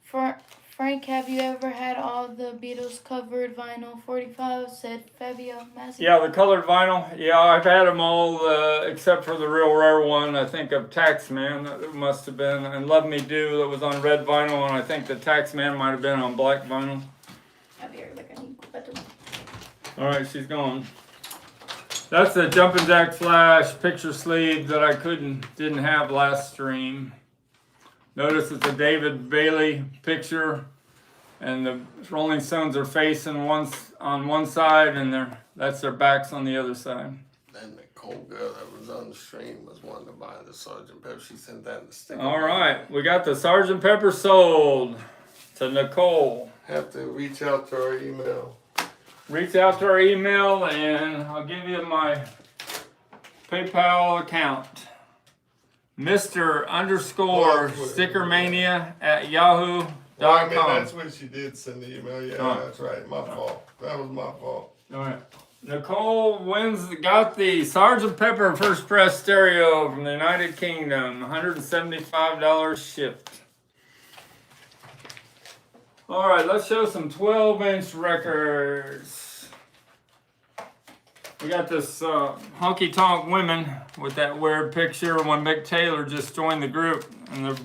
Frank, have you ever had all the Beatles covered vinyl 45? Said Fabio Massey. Yeah, the colored vinyl. Yeah, I've had them all except for the real rare one, I think, of Taxman. That must have been. And Love Me Do, that was on red vinyl, and I think the Taxman might have been on black vinyl. All right, she's gone. That's the Jumpin' Jack Flash picture sleeve that I didn't have last stream. Notice it's a David Bailey picture, and the Rolling Stones are facing on one side, and that's their backs on the other side. Then the cold girl that was on the stream was wanting to buy the Sgt. Pepper. She sent that in the sticker. All right, we got the Sgt. Pepper sold to Nicole. Have to reach out to our email. Reach out to our email, and I'll give you my PayPal account. Mr. _STICKERMANIA at yahoo.com. Well, I mean, that's when she did send the email. Yeah, that's right. My fault. That was my fault. All right. Nicole got the Sgt. Pepper First Press stereo from the United Kingdom. $175 shipped. All right, let's show some 12-inch records. We got this Honky Tonk Women with that weird picture when Mick Taylor just joined the group and the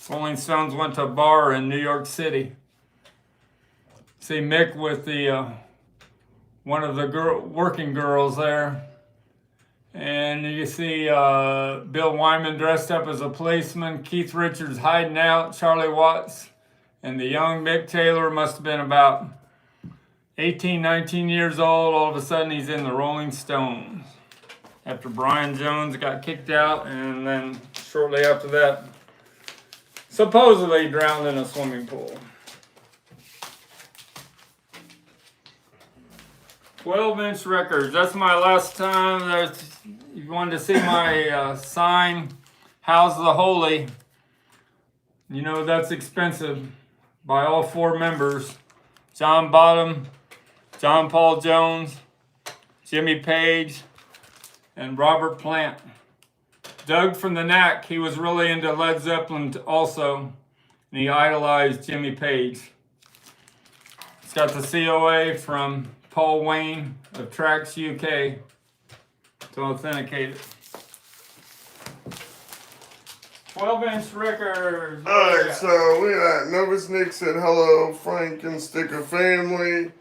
Rolling Stones went to a bar in New York City. See Mick with the one of the working girls there. And you see Bill Wyman dressed up as a policeman, Keith Richards hiding out, Charlie Watts, and the young Mick Taylor must have been about 18, 19 years old. All of a sudden he's in the Rolling Stones. After Brian Jones got kicked out, and then shortly after that, supposedly drowned in a swimming pool. 12-inch records. That's my last time. You wanted to see my sign, House of the Holy. You know that's expensive. By all four members. John Bottom, John Paul Jones, Jimmy Page, and Robert Plant. Doug from the Knack, he was really into Led Zeppelin also, and he idolized Jimmy Page. It's got the COA from Paul Wayne of Tracks UK to authenticate it. 12-inch record. Alright, so we got Novus Nick said hello, Frank and Sticker family.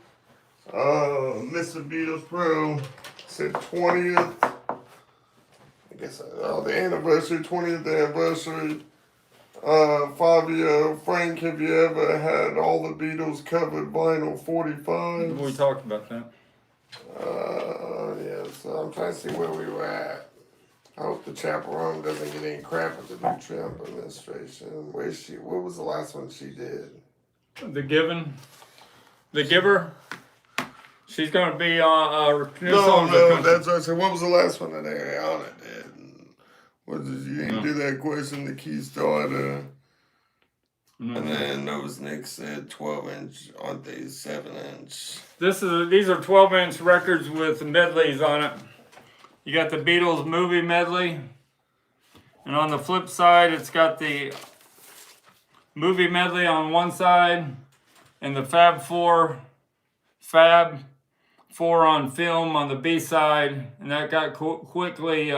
Mr. Beatles Pro said 20th. I guess the anniversary, 20th anniversary. Fabio, Frank, have you ever had all the Beatles covered vinyl 45? We talked about that. Yeah, so I'm trying to see where we were at. I hope the Chappell Roan doesn't get any crap with the new Trump administration. What was the last one she did? The Giver. She's going to be on No, that's what I said. What was the last one that Ariana did? What did you didn't do that question? The key starter. And then Nova's Nick said 12-inch, aren't they 7-inch? These are 12-inch records with medleys on it. You got the Beatles movie medley, and on the flip side, it's got the movie medley on one side, and the Fab Four on film on the B side, and that got quickly.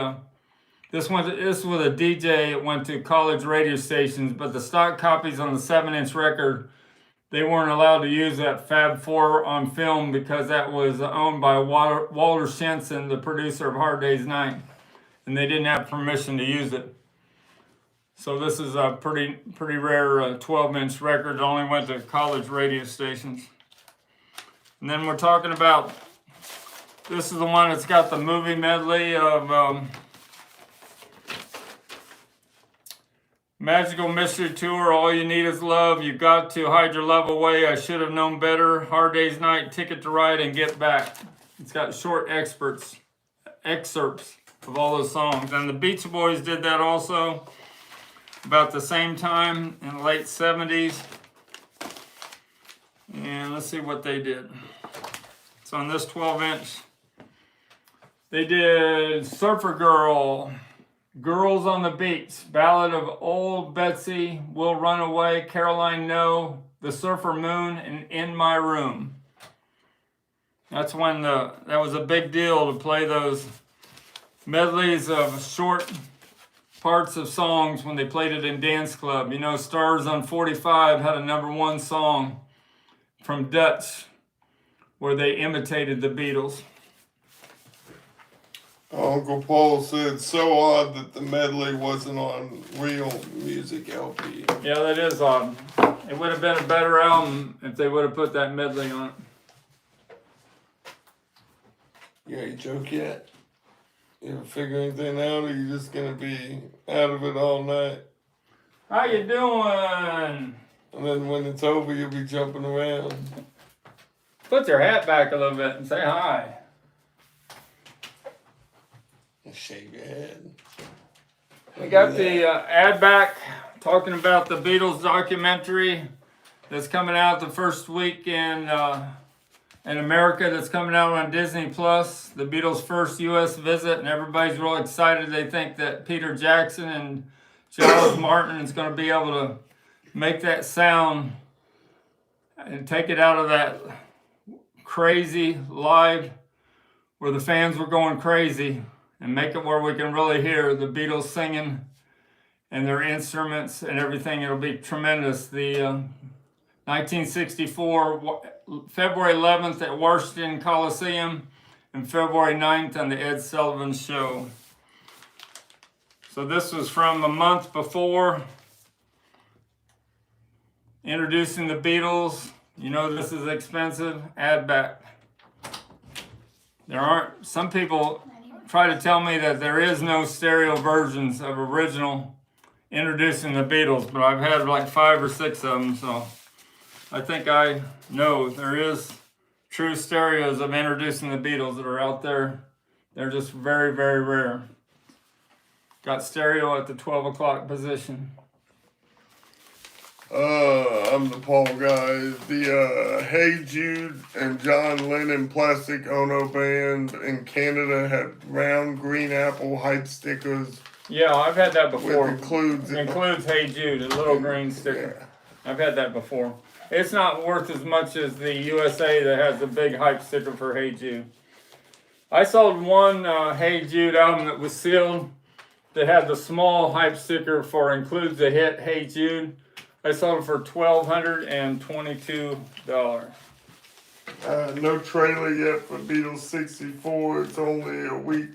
This was a DJ. It went to college radio stations, but the stock copies on the 7-inch record, they weren't allowed to use that Fab Four on film because that was owned by Walter Shenson, the producer of Hard Day's Night, and they didn't have permission to use it. So this is a pretty rare 12-inch record. It only went to college radio stations. And then we're talking about, this is the one that's got the movie medley of Magical Mystery Tour, All You Need Is Love, You Got to Hide Your Love Away, I Should Have Known Better, Hard Day's Night, Ticket to Ride, and Get Back. It's got short excerpts of all those songs. And the Beach Boys did that also about the same time in the late 70s. And let's see what they did. So on this 12-inch, they did Surfer Girl, Girls on the Beach, Ballad of Old Betsy, We'll Run Away, Caroline No, The Surfer Moon, and In My Room. That's when that was a big deal to play those medleys of short parts of songs when they played it in dance club. You know, Stars on 45 had a #1 song from Dutch where they imitated the Beatles. Uncle Paul said, so odd that the medley wasn't on real music LP. Yeah, that is odd. It would have been a better album if they would have put that medley on it. You got your joke yet? You ever figure anything out, or you just gonna be out of it all night? How you doing? And then when it's over, you'll be jumping around. Put your hat back a little bit and say hi. Shave your head. We got the ad back talking about the Beatles documentary that's coming out the first week in America, that's coming out on Disney Plus. The Beatles' first U.S. visit, and everybody's real excited. They think that Peter Jackson and George Martin is going to be able to make that sound and take it out of that crazy live where the fans were going crazy, and make it where we can really hear the Beatles singing and their instruments and everything. It'll be tremendous. The 1964, February 11th at Washington Coliseum, and February 9th on the Ed Sullivan Show. So this was from a month before, introducing the Beatles. You know this is expensive. Add back. There aren't, some people try to tell me that there is no stereo versions of original introducing the Beatles, but I've had like 5 or 6 of them, so I think I know there is true stereos of introducing the Beatles that are out there. They're just very, very rare. Got stereo at the 12 o'clock position. I'm the Paul guy. The Hey Jude and John Lennon Plastic Ono band in Canada had round green apple hype stickers. Yeah, I've had that before. It includes Hey Jude, a little green sticker. Yeah. I've had that before. It's not worth as much as the USA that has the big hype sticker for Hey Jude. I sold one Hey Jude album that was sealed that had the small hype sticker for includes the hit Hey Jude. I sold it for $1,222. No trailer yet for Beatles 64. It's only a week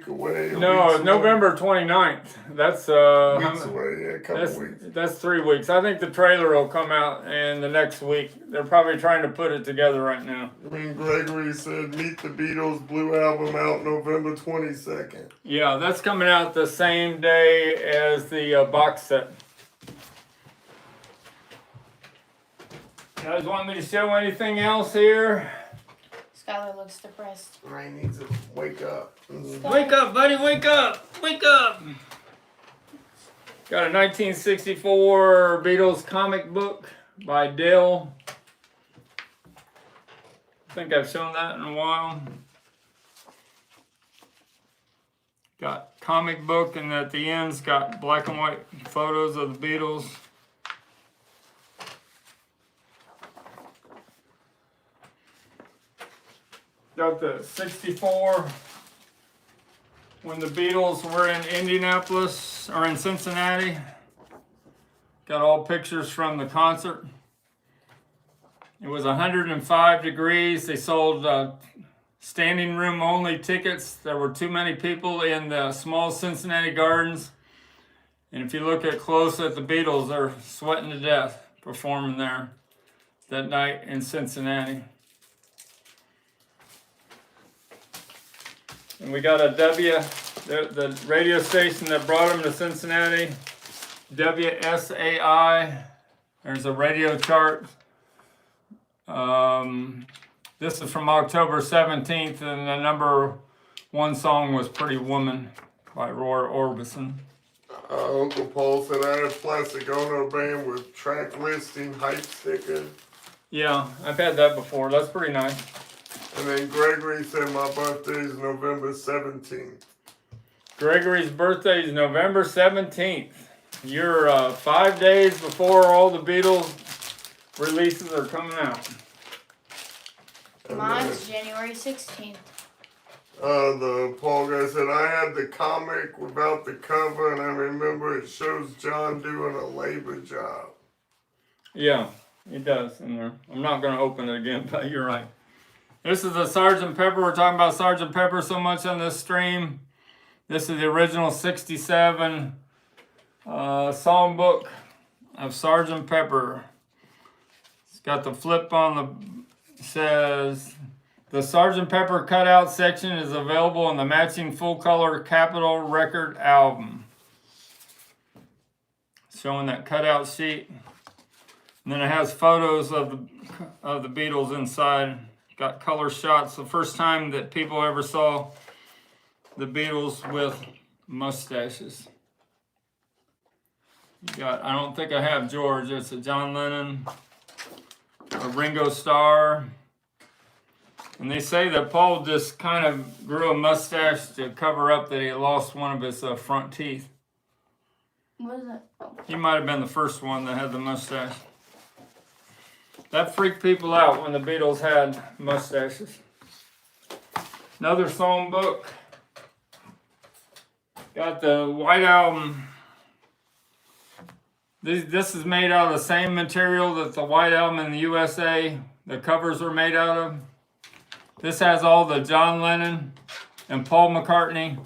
away. No, November 29th. That's weeks away, yeah, a couple weeks. That's 3 weeks. I think the trailer will come out in the next week. They're probably trying to put it together right now. Gregory said, Meet the Beatles Blue album out November 22nd. Yeah, that's coming out the same day as the box set. You guys want me to show anything else here? Skylar looks depressed. Ray needs to wake up. Wake up, buddy, wake up! Wake up! Got a 1964 Beatles comic book by Dale. I think I've shown that in a while. Got comic book, and at the end's got black and white photos of the Beatles. Got the 64 when the Beatles were in Indianapolis or in Cincinnati. Got all pictures from the concert. It was 105 degrees. They sold standing room only tickets. There were too many people in the small Cincinnati Gardens. And if you look at close at the Beatles, they're sweating to death performing there that night in Cincinnati. And we got a the radio station that brought them to Cincinnati, WSAI. There's a radio chart. This is from October 17th, and the number one song was Pretty Woman by Roy Orbison. Uncle Paul said I had plastic owner band with track listing hype sticker. Yeah, I've had that before. That's pretty nice. And then Gregory said my birthday is November 17th. Gregory's birthday is November 17th. You're 5 days before all the Beatles releases are coming out. Mine's January 16th. The Paul guy said I had the comic without the cover, and I remember it shows John doing a labor job. Yeah, it does in there. I'm not going to open it again, but you're right. This is the Sgt. Pepper. We're talking about Sgt. Pepper so much on this stream. This is the original 67 songbook of Sgt. Pepper. It's got the flip on the, says, the Sgt. Pepper cutout section is available in the matching full-color Capitol record album. Showing that cutout sheet. And then it has photos of the Beatles inside. Got color shots. The first time that people ever saw the Beatles with mustaches. You got, I don't think I have George. It's a John Lennon, a Ringo Starr. And they say that Paul just kind of grew a mustache to cover up that he lost one of his front teeth. What is that? Oh. He might have been the first one that had the mustache. That freaked people out when the Beatles had mustaches. Another songbook. Got the White Album. This is made out of the same material that the White Album in the USA, the covers were made out of. This has all the John Lennon and Paul McCartney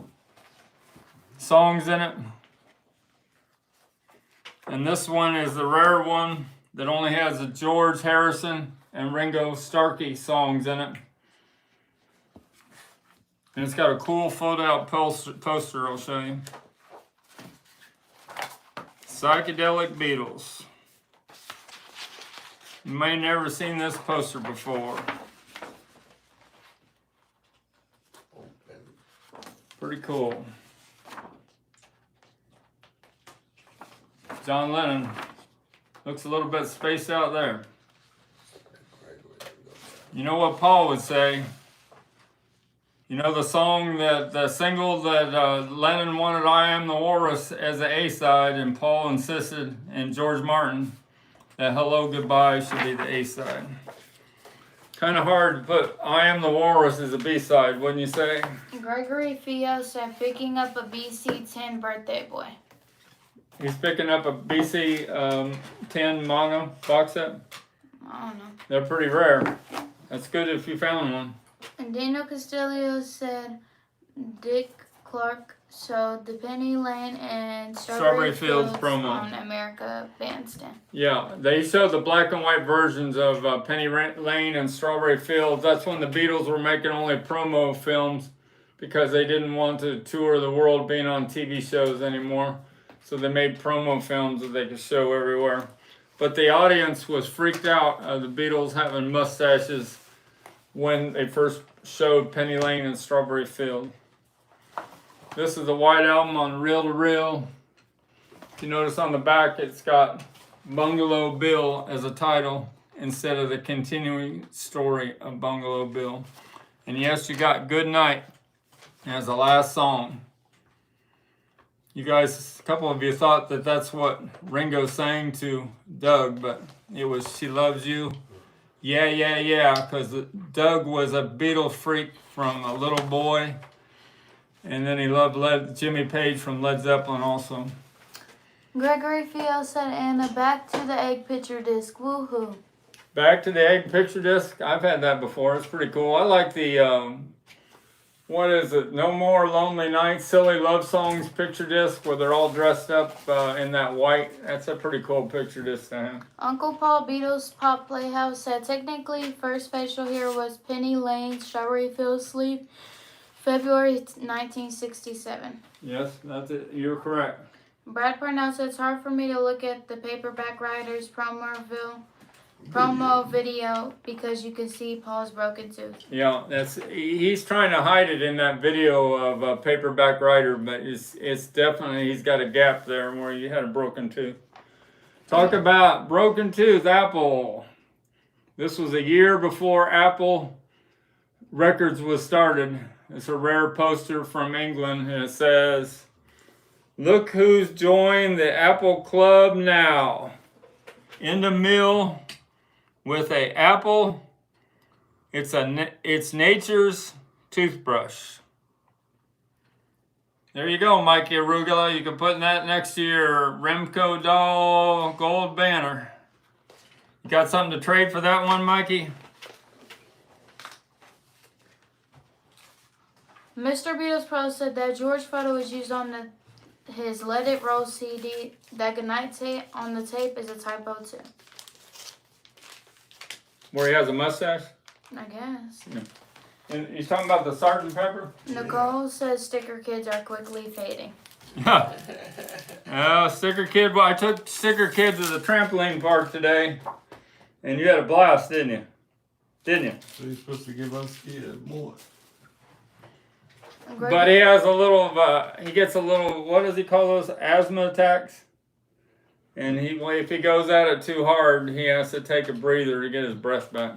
songs in it. And this one is the rare one that only has the George Harrison and Ringo Starr songs in it. And it's got a cool fold-out poster I'll show you. Psychedelic Beatles. You may have never seen this poster before. Pretty cool. John Lennon. Looks a little bit spaced out there. You know what Paul would say? You know the song that, the single that Lennon wanted, I Am the Walrus, as an A-side, and Paul insisted, and George Martin, that Hello Goodbye should be the A-side. Kind of hard to put I Am the Walrus as a B-side, wouldn't you say? Gregory Fio said picking up a BC-10 birthday boy. He's picking up a BC 10 mono box set. I don't know. They're pretty rare. That's good if you found one. And Daniel Castillo said Dick Clark showed the Penny Lane and Strawberry Fields promo on America Bandstand. Yeah, they showed the black and white versions of Penny Lane and Strawberry Fields. That's when the Beatles were making only promo films because they didn't want to tour the world being on TV shows anymore. So they made promo films that they could show everywhere. But the audience was freaked out of the Beatles having mustaches when they first showed Penny Lane and Strawberry Field. This is the White Album on reel to reel. If you notice on the back, it's got Bungalow Bill as a title instead of the continuing story of Bungalow Bill. And yes, you got Good Night as the last song. You guys, a couple of you thought that that's what Ringo sang to Doug, but it was She Loves You. Yeah, yeah, yeah, because Doug was a Beatle freak from a little boy. And then he loved Jimmy Page from Led Zeppelin also. Gregory Field said, Anna, back to the egg picture disc. Woohoo. Back to the egg picture disc. I've had that before. It's pretty cool. I like the, what is it? No More Lonely Nights, Silly Love Songs picture disc where they're all dressed up in that white. That's a pretty cool picture disc to have. Uncle Paul Beatles Pop Playhouse said, technically, first facial here was Penny Lane's Strawberry Fields Sleep, February 1967. Yes, that's it. You're correct. Brad Parnell said, it's hard for me to look at the Paperback Writers promo video because you can see Paul's broken tooth. Yeah, he's trying to hide it in that video of a Paperback Writer, but it's definitely, he's got a gap there where you had a broken tooth. Talk about broken tooth, Apple. This was a year before Apple Records was started. It's a rare poster from England, and it says, look who's joined the Apple Club now. In the mill with a apple. It's nature's toothbrush. There you go, Mikey Arugula. You can put that next to your Remco doll gold banner. You got something to trade for that one, Mikey? Mr. Beatles Pro said that George photo was used on his Let It Roll CD. That goodnight tape on the tape is a typo too. Where he has a mustache? I guess. Yeah. And he's talking about the Sgt. Pepper? Nicole says sticker kids are quickly fading. Sticker Kid. Well, I took Sticker Kid to the trampoline park today, and you had a blast, didn't you? Didn't you? So you're supposed to give us kids more. But he has a little, he gets a little, what does he call those, asthma attacks? And if he goes at it too hard, he has to take a breather to get his breath back.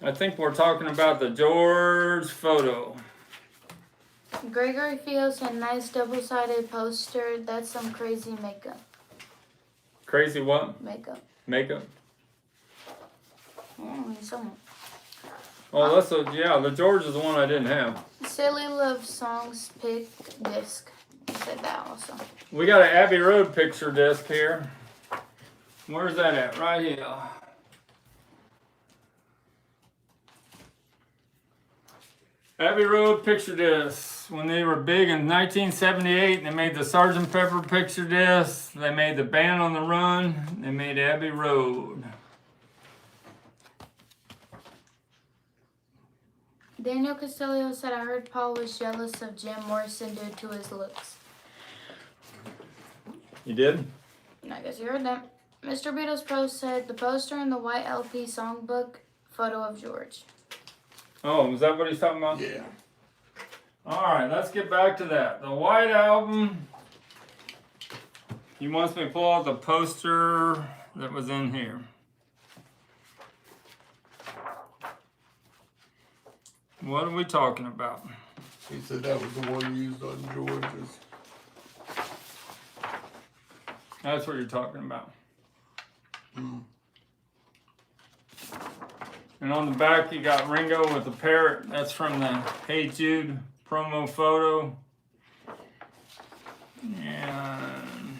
I think we're talking about the George photo. Gregory Fields had nice double-sided poster. That's some crazy makeup. Crazy what? Makeup. Makeup? Someone. Oh, the George is the one I didn't have. Silly Love Songs pick disc. He said that also. We got an Abbey Road picture disc here. Where's that at? Right here. Abbey Road picture discs. When they were big in 1978, they made the Sgt. Pepper picture disc. They made the Band on the Run. They made Abbey Road. Daniel Castillo said, I heard Paul was jealous of Jim Morrison due to his looks. You did? I guess you heard that. Mr. Beatles Pro said, the poster in the white LP songbook, photo of George. Oh, is that what he's talking about? Yeah. Alright, let's get back to that. The White Album. He wants me to pull out the poster that was in here. What are we talking about? He said that was the one used on George's. That's what you're talking about. Mm. And on the back you got Ringo with the parrot. That's from the Hey Jude promo photo. And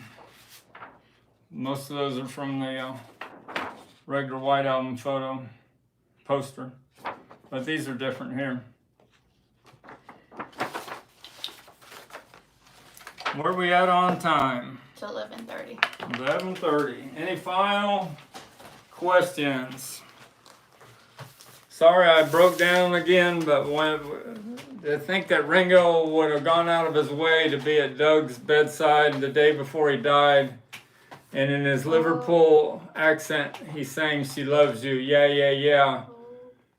most of those are from the regular White Album photo poster. But these are different here. Where are we at on time? It's 11:30. 11:30. Any final questions? Sorry I broke down again, but to think that Ringo would have gone out of his way to be at Doug's bedside the day before he died, and in his Liverpool accent, he sang She Loves You, yeah, yeah, yeah.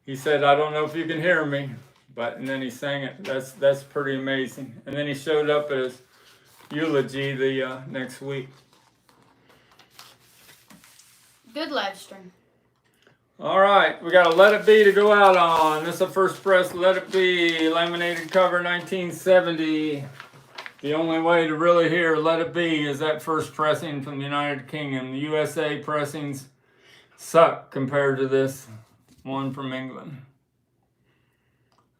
He said, I don't know if you can hear me, and then he sang it. That's pretty amazing. And then he showed up at his, eulogy the next week. Good live stream. All right, we got a Let It Be to go out on. This is a first press Let It Be, laminated cover 1970. The only way to really hear Let It Be is that first pressing from the United Kingdom. The USA pressings suck compared to this one from England.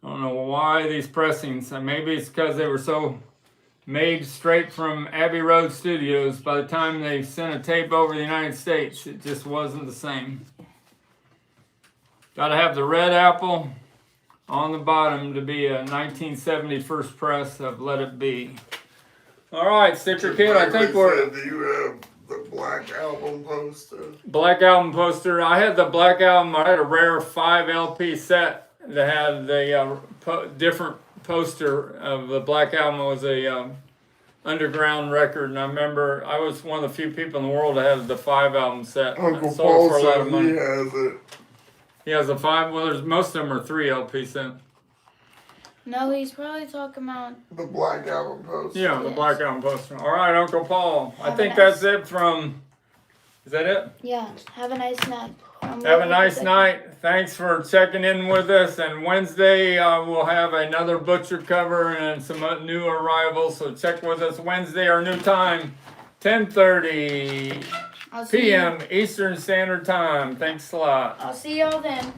I don't know why these pressings, maybe it's because they were so made straight from Abbey Road Studios. By the time they sent a tape over the United States, it just wasn't the same. Got to have the red apple on the bottom to be a 1970 first press of Let It Be. All right, Sticker Kid, I think we're... Do you have the Black Album poster? Black Album poster. I had the Black Album. I had a rare 5 LP set that had the different poster of the Black Album. It was a underground record, and I remember I was one of the few people in the world that had the 5 album set. Uncle Sold Paul for a lot said of money. he has it. He has a 5. Well, there's most of them are 3 LP set. No, he's probably talking about. The Black Album poster. Yeah, the Yes. Black Album poster. All right, Uncle Paul. I Have a think nice- that's it from. Is that it? Yeah. Have a nice night. Have a nice night. Thanks for checking in with us. And Wednesday we'll have another butcher cover and some new arrivals. So check with us Wednesday, our new time, 10:30 I'll see p.m. Eastern Standard Time. Thanks a lot. I'll see y'all then.